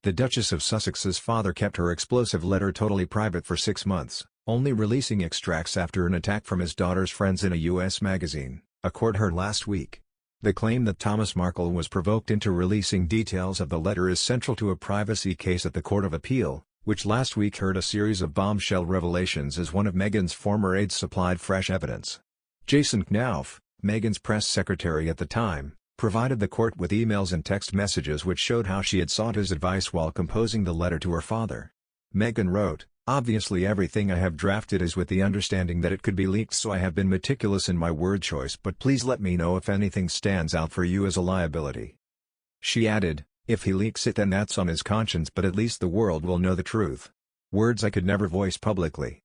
The Duchess of Sussex's father kept her explosive letter totally private for 6 months, only releasing extracts after an attack from his daughter's friends in a U.S. magazine, a court heard last week. The claim that Thomas Markle was provoked into releasing details of the letter is central to a privacy case at the Court of Appeal, which last week heard a series of bombshell revelations as one of Meghan's former aides supplied fresh evidence. Jason Knauf, Meghan's press secretary at the time, provided the court with emails and text messages which showed how she had sought his advice while composing the letter to her father. Meghan wrote, "Obviously everything I have drafted is with the understanding that it could be leaked, so I have been meticulous in my word choice, but please let me know if anything stands out for you as a liability." She added, "If he leaks it then that's on his conscience, but at least the world will know the truth. Words I could never voice publicly."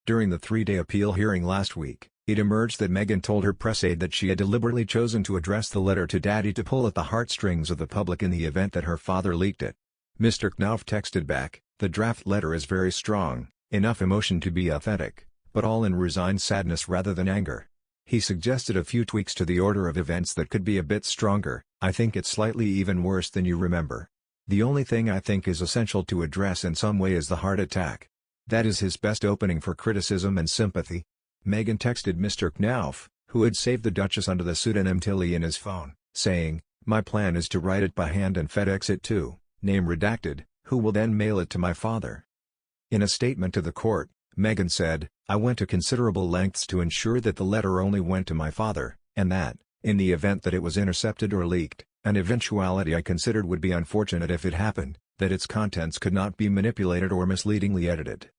During the 3-day appeal hearing last week, it emerged that Meghan told her press aide that she had deliberately chosen to address the letter to Daddy to pull at the heartstrings of the public in the event that her father leaked it. Mr. Knauf texted back, "The draft letter is very strong, enough emotion to be authentic, but all in resigned sadness rather than anger." He suggested a few tweaks to the order of events that could be a bit stronger. "I think it's slightly even worse than you remember. The only thing I think is essential to address in some way is the heart attack. That is his best opening for criticism and sympathy." Meghan texted Mr. Knauf, who had saved the Duchess under the pseudonym Tilly in his phone, saying, "My plan is to write it by hand and FedEx it to, name redacted, who will then mail it to my father." In a statement to the court, Meghan said, "I went to considerable lengths to ensure that the letter only went to my father, and that, in the event that it was intercepted or leaked, an eventuality I considered would be unfortunate if it happened, that its contents could not be manipulated or misleadingly edited."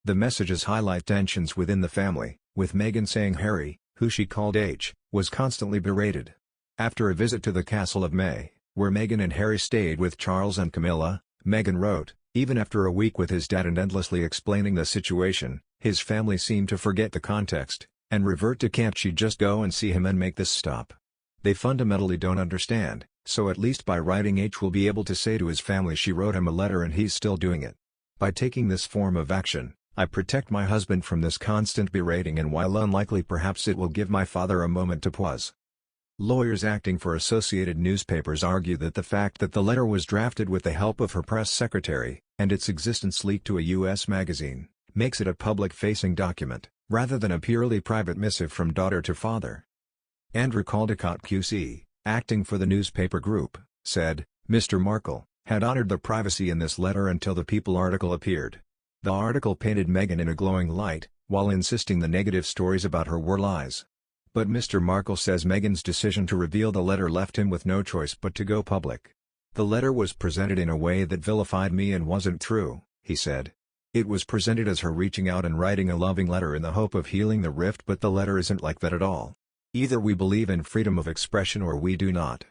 The messages highlight tensions within the family, with Meghan saying Harry, who she called H, was constantly berated. After a visit to the Castle of May, where Meghan and Harry stayed with Charles and Camilla, Meghan wrote, "Even after a week with his dad and endlessly explaining the situation, his family seemed to forget the context, and revert to can't she just go and see him and make this stop? They fundamentally don't understand, so at least by writing H will be able to say to his family she wrote him a letter and he's still doing it. By taking this form of action, I protect my husband from this constant berating, and while unlikely perhaps it will give my father a moment to pause." Lawyers acting for Associated Newspapers argue that the fact that the letter was drafted with the help of her press secretary, and its existence leaked to a U.S. magazine, makes it a public-facing document, rather than a purely private missive from daughter to father. Andrew Caldecott QC, acting for the newspaper group, said, "Mr. Markle had honored the privacy in this letter until the People article appeared. The article painted Meghan in a glowing light, while insisting the negative stories about her were lies. But Mr. Markle says Meghan's decision to reveal the letter left him with no choice but to go public. The letter was presented in a way that vilified me and wasn't true," he said. "It was presented as her reaching out and writing a loving letter in the hope of healing the rift, but the letter isn't like that at all. Either we believe in freedom of expression or we do not."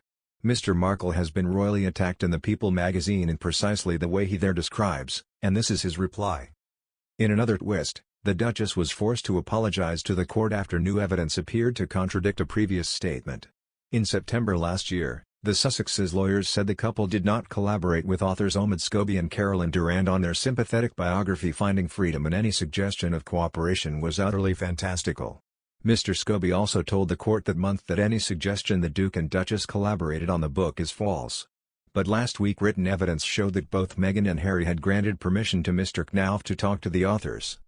Mr. Markle has been royally attacked in the People magazine in precisely the way he there describes, and this is his reply. In another twist, the Duchess was forced to apologize to the court after new evidence appeared to contradict a previous statement. In September last year, the Sussexes' lawyers said the couple did not collaborate with authors Omid Scobie and Carolyn Durand on their sympathetic biography Finding Freedom, and any suggestion of cooperation was utterly fantastical. Mr. Scobie also told the court that any suggestion the Duke and Duchess collaborated on the book is false. But last week written evidence showed that both Meghan and Harry had granted permission to Mr. Knauf to talk to the authors.